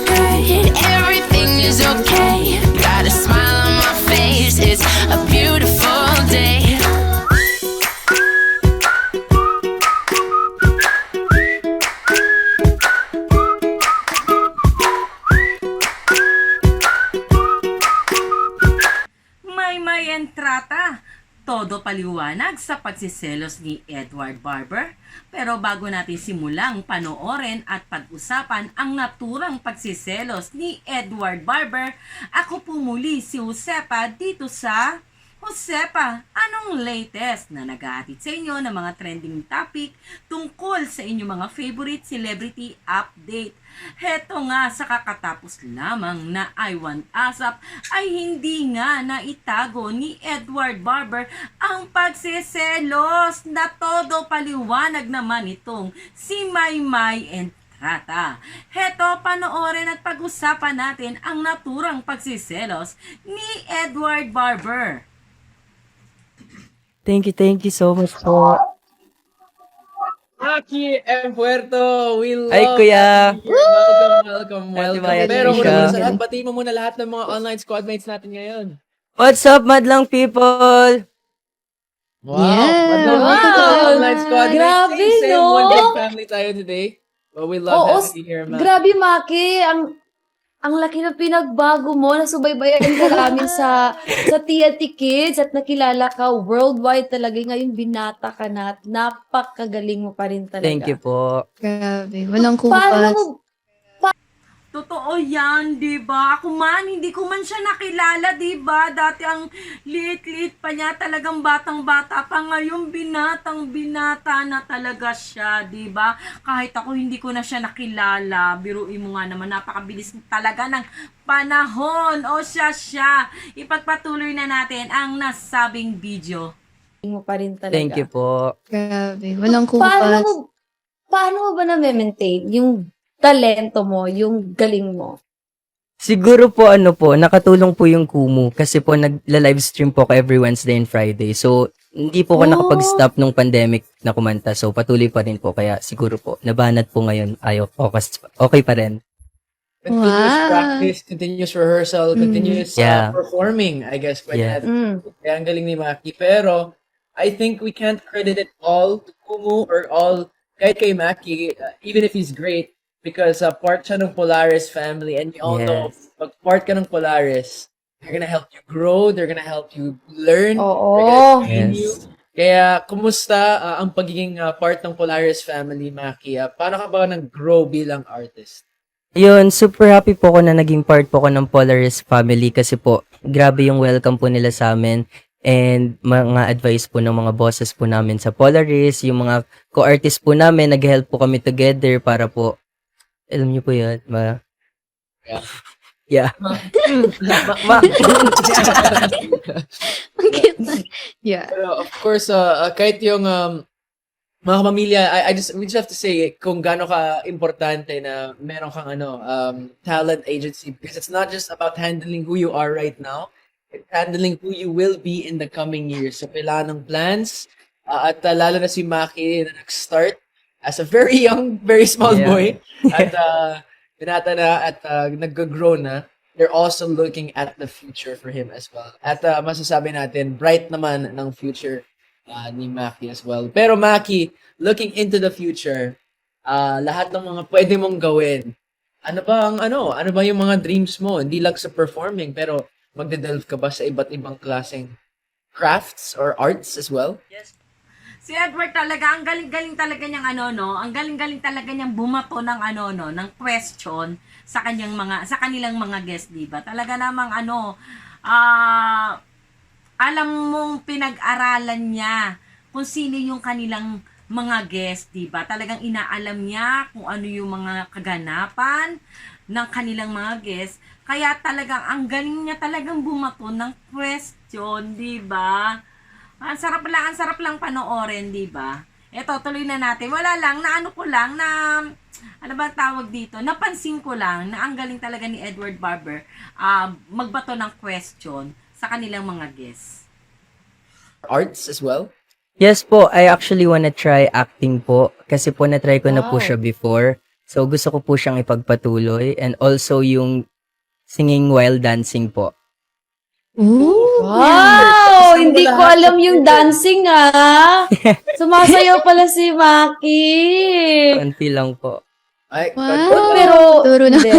okay. Everything is okay. Got a smile on my face. It's a beautiful day. May entrata. Todo paliwanag sa pagsiselos ni Edward Barber. Pero bago natin simulang panoorin at pag-usapan ang naturang pagsiselos ni Edward Barber, ako po muli si Josepa dito sa Josepa, anong latest na nag-aatid sa inyo ng mga trending topic tungkol sa inyong mga favorite celebrity update. Heto nga sa kakatapos lamang na I Want ASAP ay hindi nga naitago ni Edward Barber ang pagsiselos na todo paliwanag naman itong si Maymay and Trata. Heto, panoorin at pag-usapan natin ang naturang pagsiselos ni Edward Barber. Thank you so much po. Maki and Puerto, we love Ay, kuya. having you here. Welcome. Maya, Pero Trisha. una sa lahat, batiin mo muna lahat ng mga online squadmates natin ngayon. What's up, madlang people? Wow! Yeah. Madlang Wow. online squadmates. Grabe, Same, no? one big family tayo today. But we love Oo, having you here, Maki. grabe, Maki. Ang laki ng pinagbago mo. Nasubaybayan ka namin sa TNT Kids at nakilala ka worldwide talaga. Ngayon, binata ka na at napakagaling mo pa rin talaga. Thank you po. Grabe, walang Paano kumpas. mo, Totoo yan, di ba? Ako man, hindi ko man siya nakilala, di ba? Dati ang liit-liit pa niya, talagang batang-bata pa. Ngayon, binatang-binata na talaga siya, di ba? Kahit ako, hindi ko na siya nakilala. Biruin mo nga naman, napakabilis talaga ng panahon. O siya. Ipagpatuloy na natin ang nasabing video. mo pa rin talaga. Thank you po. Grabe, walang Paano kumpas. mo, paano mo ba na-maintain yung talento mo, yung galing mo? Siguro po nakatulong po yung Kumu kasi po nagla-livestream po ako every Wednesday and Friday. So, hindi po ako nakapag-stop nung pandemic na kumanta. So, patuloy pa rin po. Kaya siguro po, nabanat po ngayon. Okay pa rin. Continuous Wow. practice, continuous rehearsal, continuous Yeah. performing, I guess. Yeah. Kaya ang galing ni Maki. Pero, I think we can't credit it all to Kumu or all, kahit kay Maki, even if he's great, because part siya ng Polaris family, and we all know, Yes. pag part ka ng Polaris, they're gonna help you grow, they're gonna help you learn, Oo. they're gonna train you. Yes. Kaya, kumusta ang pagiging part ng Polaris family, Maki? Paano ka ba nag-grow bilang artist? Yun, super happy po ako na naging part po ko ng Polaris family kasi po, grabe yung welcome po nila sa amin and mga advice po ng mga bosses po namin sa Polaris, yung mga co-artists po namin, nag-help po kami together para po, alam niyo po yun, Yeah. Yeah. Yeah. Pero of course, kahit yung mga pamilya, we just have to say kung gaano ka importante na meron kang talent agency, because it's not just about handling who you are right now, it's handling who you will be in the coming years. So kailangan ng plans, at lalo na si Maki na nag-start as a very young, very small Yeah. boy, at binata na at nag-grow na. They're also looking at the future for him as well. At masasabi natin, bright naman ng future ni Maki as well. Pero Maki, looking into the future, lahat ng mga pwede mong gawin, ano ba yung mga dreams mo? Hindi lang sa performing, pero magde-delve ka ba sa iba't ibang klaseng crafts or arts as well? Yes. Si Edward talaga, ang galing-galing talaga niyang ang galing-galing talaga niyang bumato ng ng question sa kanilang mga guest, di ba? Talaga namang alam mong pinag-aralan niya kung sino yung kanilang mga guest, di ba? Talagang inaalam niya kung ano yung mga kaganapan ng kanilang mga guest. Kaya talagang ang galing niya talagang bumato ng question, di ba? Ang sarap lang panoorin, di ba? Eto, tuloy na natin. Wala lang, ano ba tawag dito? Napansin ko lang na ang galing talaga ni Edward Barber magbato ng question sa kanilang mga guests. Arts as well? Yes po, I actually wanna try acting po kasi po na-try ko na po siya before. So, gusto ko po siyang ipagpatuloy and also yung singing while dancing po. Ooh. Wow! Kasama Hindi ko lahat alam sa yung picture. dancing, ah. Sumasayaw pala si Maki. Konti lang po. Ay, Wow. Pero, Turo na. hindi.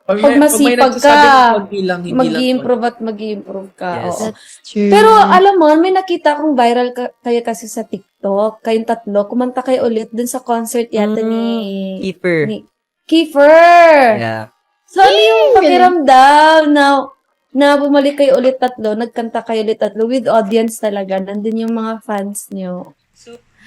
Pag Pag may masipag nagsasabi ka, ng konti lang, hindi lang Mag-i-improve at mag-i-improve ka. Yes. Oo. That's true. Pero alam mo, may nakita akong viral kayo kasi sa TikTok. Kayong tatlo, kumanta kayo ulit dun sa concert yata ni Keeper. Kiefer. Yeah. So, ano yung pakiramdam na bumalik kayo ulit tatlo, nagkanta kayo ulit tatlo with audience talaga, nandun yung mga fans nyo.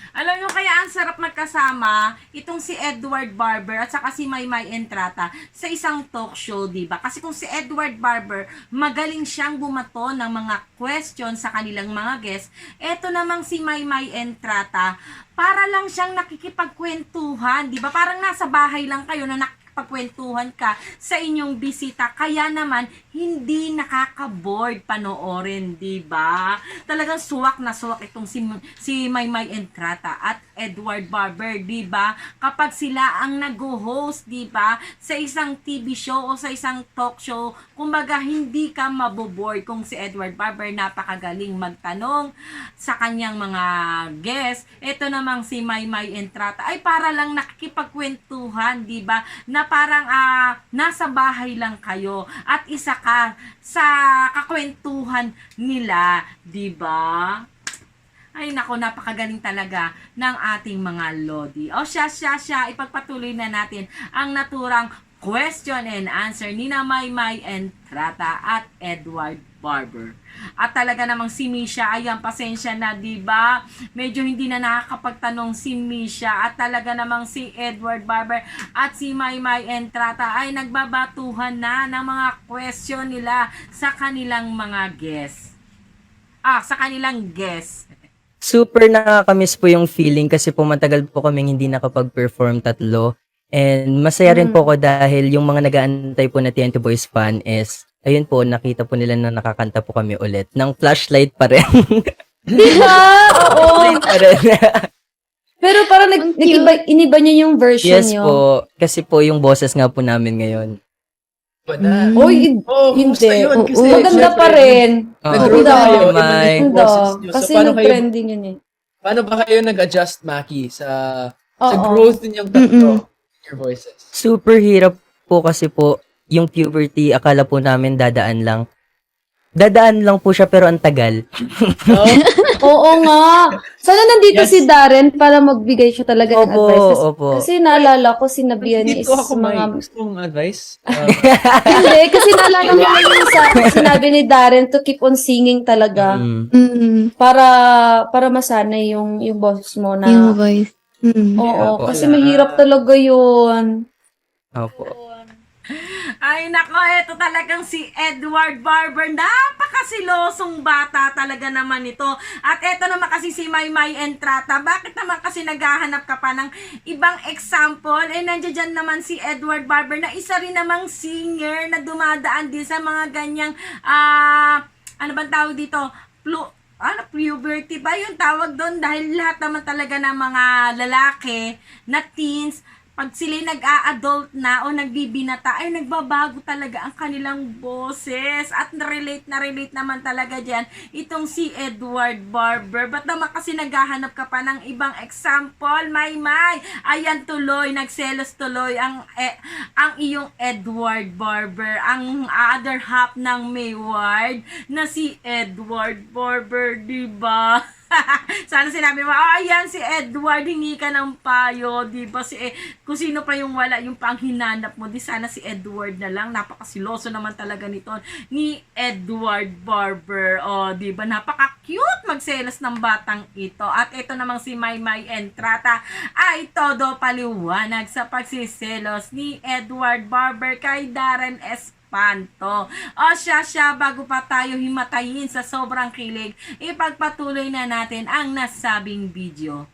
Alam nyo kaya ang sarap magkasama itong si Edward Barber at saka si Maymay Entrata sa isang talk show, diba? Kasi kung si Edward Barber, magaling siyang bumato ng mga question sa kanilang mga guests. Eto namang si Maymay Entrata, para lang siyang nakikipagkwentuhan, diba? Parang nasa bahay lang kayo na nakikipagkwentuhan ka sa inyong bisita. Kaya naman, hindi nakaka-bored panoorin, diba? Talagang suwak na suwak itong si Maymay Entrata at Edward Barber, diba? Kapag sila ang nag-host, diba? Sa isang TV show o sa isang talk show, kumbaga hindi ka maboboard kung si Edward Barber napakagaling magtanong sa kanyang mga guests. Ito namang si Maymay Entrata ay para lang nakikipagkwentuhan, diba? Na parang nasa bahay lang kayo at isa ka sa kakwentuhan nila, 'di ba? Ay nako, napakagaling talaga ng ating mga lodi. O siya, ipagpatuloy na natin ang naturang question and answer ni na Maymay Entrata at Edward Barber. At talaga namang si Misha, ayan, pasensya na, diba? Medyo hindi na nakakapagtanong si Misha at talaga namang si Edward Barber at si Maymay Entrata ay nagbabatuhan na ng mga question nila sa kanilang mga guests. Sa kanilang guests. Super nakakamiss po yung feeling kasi po matagal po kaming hindi nakapag-perform tatlo. And masaya rin po ako dahil yung mga nag-aantay po na TNT Boys fan is, ayun po, nakita po nila na nakakanta po kami ulit. Ng flashlight pa rin. Diba? Oo. Flashlight pa rin. Pero parang Ang cute. iniba niyo yung version Yes niyo. po. Kasi po yung boses nga po namin ngayon. Pa na. Oy, Oh, kumusta hindi. yun? Kasi, Maganda pa rin. Nag-grow Maganda. na kayo. May- Iba na yung Maganda. boses nyo. So, Kasi paano kayo, nag-trending yun eh. paano ba kayo nag-adjust, Maki, sa Oo. growth ninyong tatlo in your voices? Super hirap po kasi po yung puberty. Akala po namin dadaan lang. Dadaan lang po siya pero ang tagal. No? Oo nga. Sana nandito Yes. si Darren para magbigay siya talaga ng Opo, advice. opo. Kasi naalala ko, sinabihan niya is Dito ako may mga... gusto mong advice. Hindi, kasi naalala mo lang yung sinabi ni Darren to keep on singing talaga. Para masanay yung boses mo na... Yung voice. Oo, Opo. kasi mahirap talaga yun. Opo. Ay nako, eto talagang si Edward Barber. Napakasilosong bata talaga naman ito. At eto naman kasi si Maymay Entrata. Bakit naman kasi naghahanap ka pa ng ibang example? Nandiyan dyan naman si Edward Barber na isa rin namang singer na dumadaan din sa mga ganyang, ano bang tawag dito? Puberty ba yung tawag doon? Dahil lahat naman talaga ng mga lalaki na teens, pag sila nag-a-adult na o nagbibinata, ay nagbabago talaga ang kanilang boses. At na-relate naman talaga dyan itong si Edward Barber. Ba't naman kasi naghahanap ka pa ng ibang example, Maymay? Ayan tuloy, nagselos tuloy ang iyong Edward Barber. Ang other half ng Mayward na si Edward Barber, diba? Sana sinabi mo, ayan si Edward, hingi ka ng payo, diba? Kung sino pa yung wala, yung pang hinanap mo, di sana si Edward na lang. Napakasiloso naman talaga nito ni Edward Barber. O, diba? Napaka-cute magselos ng batang ito. At ito namang si Maymay Entrata ay todo paliwanag sa pagsiselos ni Edward Barber kay Darren Espanto. O siya, bago pa tayo himatayin sa sobrang kilig, ipagpatuloy na natin ang nasabing video.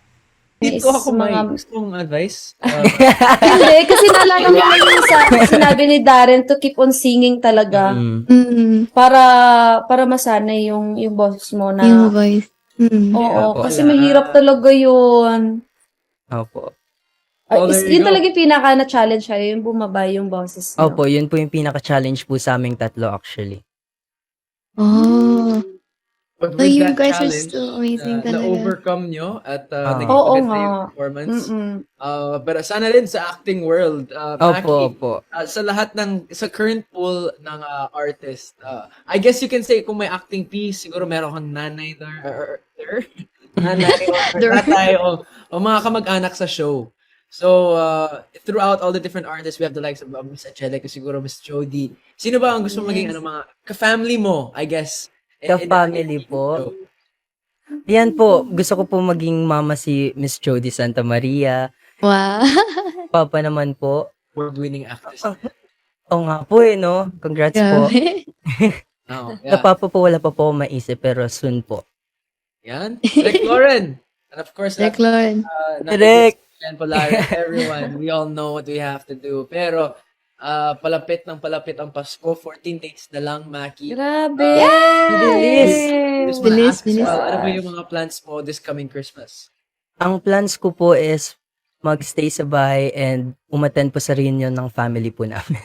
Dito ako may mga- gusto mong advice. Hindi, kasi naalala mo lang yung sinabi ni Darren to keep on singing talaga. Para masanay yung boses mo na... Yung voice. Oo, Opo. kasi mahirap talaga yun. Opo. Oh, there you Yun go. talaga yung pinaka na-challenge kayo, yung bumaba yung boses nyo. Opo, yun po yung pinaka-challenge po sa aming tatlo actually. Oh. But So, with you that guys are challenge, still amazing talaga. na-overcome nyo at Ah. naging Oo maganda yung nga. performance. Mm-mm. Pero sana rin sa acting world, Opo, Maki, opo. sa lahat sa current pool ng artist, I guess you can say kung may acting piece, siguro meron kang nanay there, nanay or tatay o mga kamag-anak sa show. So, throughout all the different artists, we have the likes of Miss Angelica, siguro Miss Jody. Sino ba ang gusto maging mga ka-family mo, I guess? Ka-family po. Yan po, gusto ko po maging mama si Miss Jody Santa Maria. Wow. Papa naman po. Award-winning actress. Oo nga po no? Congrats po. Grabe. Oh, Sa yeah. papa po, wala pa po ako maisip, pero soon po. Yan. Rick Lauren. And of course, Jack Lauren. Rick! And Polaris, everyone, we all know what we have to do. Pero, palapit ang Pasko. 14 days na lang, Maki. Grabe! Bilis! Just wanna Bilis, ask as well, bilis. ano ba yung mga plans mo this coming Christmas? Ang plans ko po is magstay sa bahay and umattend po sa reunion ng family po namin.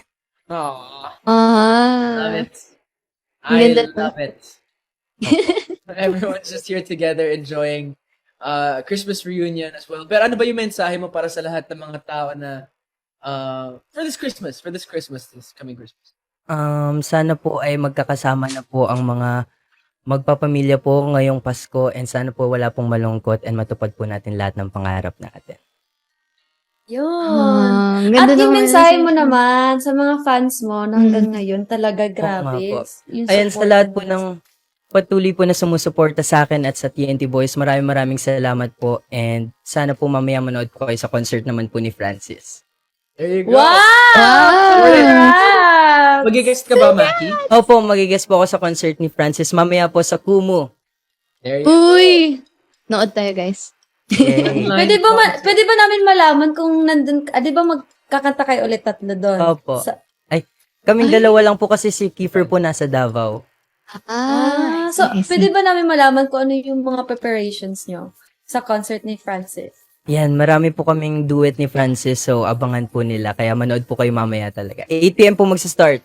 Aww. Ah. Love it. I Ganda to. love it. Everyone's just here together enjoying Christmas reunion as well. Pero ano ba yung mensahe mo para sa lahat ng mga tao na for this coming Christmas? Sana po ay magkakasama na po ang mga magpapamilya po ngayong Pasko and sana po wala pong malungkot and matupad po natin lahat ng pangarap natin. Yun. Ah, ang At ganda yung naman. mensahe mo naman sa mga fans mo na hanggang ngayon, talaga grabe. nga po. Yung Ayan, sa support lahat mo. po ng patuloy po na sumusuporta sa akin at sa TNT Boys, maraming salamat po and sana po mamaya manood po kayo sa concert naman po ni Francis. There you go. Wow! Wow! Congrats! Mag-guest ka ba, Maki? Opo, magigess po ako sa concert ni Francis mamaya po sa Kumu. There you go. Uy! Nood tayo, guys. Yay. Pwede ba namin malaman kung nandun, di ba magkakanta kayo ulit tatlo doon? Opo. Sa- Kaming dalawa lang po kasi si Kiefer po nasa Davao. so, I see. pwede ba namin malaman kung ano yung mga preparations nyo sa concert ni Francis? Yan, marami po kaming duet ni Francis, so abangan po nila. Kaya manood po kayo mamaya talaga. 8 p.m. po magsa-start.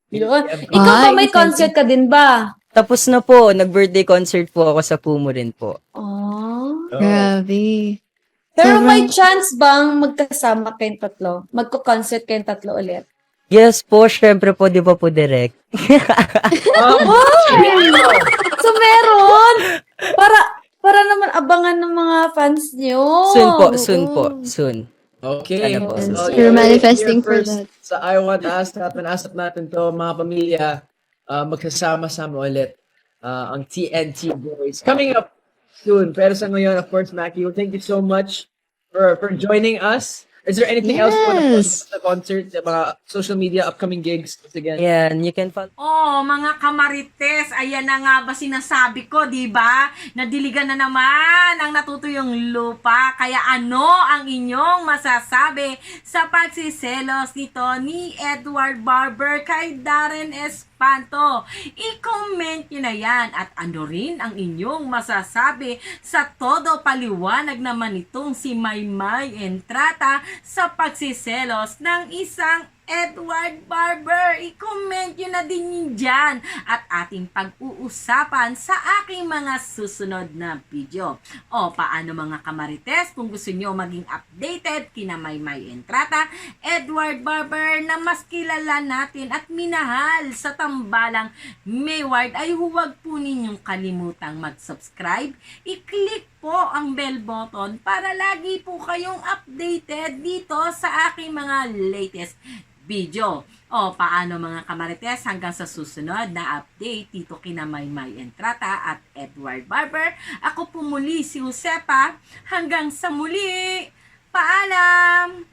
Yun. Ikaw ba may excited. concert ka din ba? Tapos na po, nag-birthday concert po ako sa Kumu rin po. Oh. Grabe. Pero Sobrang- may chance bang magkasama kayong tatlo? Magko-concert kayong tatlo ulit? Yes po, syempre po, di ba po direct? So, meron! Para naman abangan ng mga fans nyo. Soon. Okay. Ano po? So, You're manifesting for first that. Sa I Want Us, asap natin to, mga pamilya, magsasama-sama ulit ang TNT Boys. Coming up soon. Pero sa ngayon, of course, Maki, thank you so much for joining us. Is there anything else you want to Yes. post sa concert, sa mga social media, upcoming gigs? Once again. Yan, you can follow. Oh, mga kamarites, ayan na nga ba sinasabi ko, di ba? Nadiligan na naman ang natutuyong lupa. Kaya ano ang inyong masasabi sa pagsiselos nito ni Edward Barber kay Darren Espanto? I-comment nyo na yan at ano rin ang inyong masasabi sa todo paliwanag naman itong si Maymay Entrata sa pagsiselos ng isang Edward Barber. I-comment nyo na din yun dyan at ating pag-uusapan sa aking mga susunod na video. O, paano mga kamarites, kung gusto nyo maging updated kina Maymay Entrata, Edward Barber na mas kilala natin at minahal sa tambalang Mayward, ay huwag po ninyong kalimutang mag-subscribe. I-click po ang bell button para lagi po kayong updated dito sa aking mga latest video. O, paano mga kamarites, hanggang sa susunod na update dito kina Maymay Entrata at Edward Barber. Ako po muli si Josepa. Hanggang sa muli. Paalam!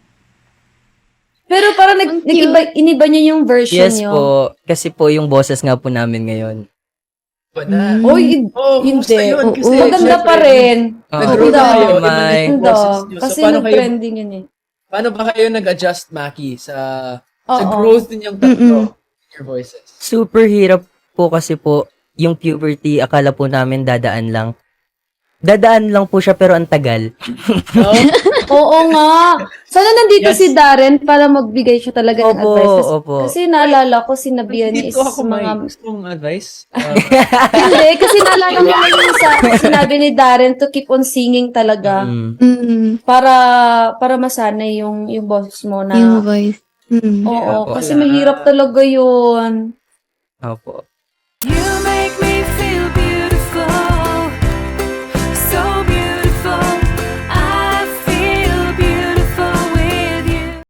Pero parang iniba nyo yung version Yes nyo. po, kasi po yung boses nga po namin ngayon. Wala. Oy, Kumusta hindi. yun? Kasi, Maganda syempre, pa rin. nag-grow Maganda. tayo, iba May- na yung Maganda. boses nyo. So, Kasi paano kayo, nag-trending yun eh. paano ba kayo nag-adjust, Maki, sa Oo. growth ninyong tatlo, your voices? Super hirap po kasi po yung puberty, akala po namin dadaan lang. Dadaan lang po siya pero ang tagal. No? Oo nga. Sana nandito Yes. si Darren para magbigay siya talaga ng Opo, advice. opo. Kasi naalala ko, sinabihan niya is Dito ako may mga... gustong advice. Hindi, kasi naalala ko yung sinabi ni Darren to keep on singing talaga. Para masanay yung boses mo na... Yung voice. Oo, Opo. kasi mahirap talaga yun. Opo.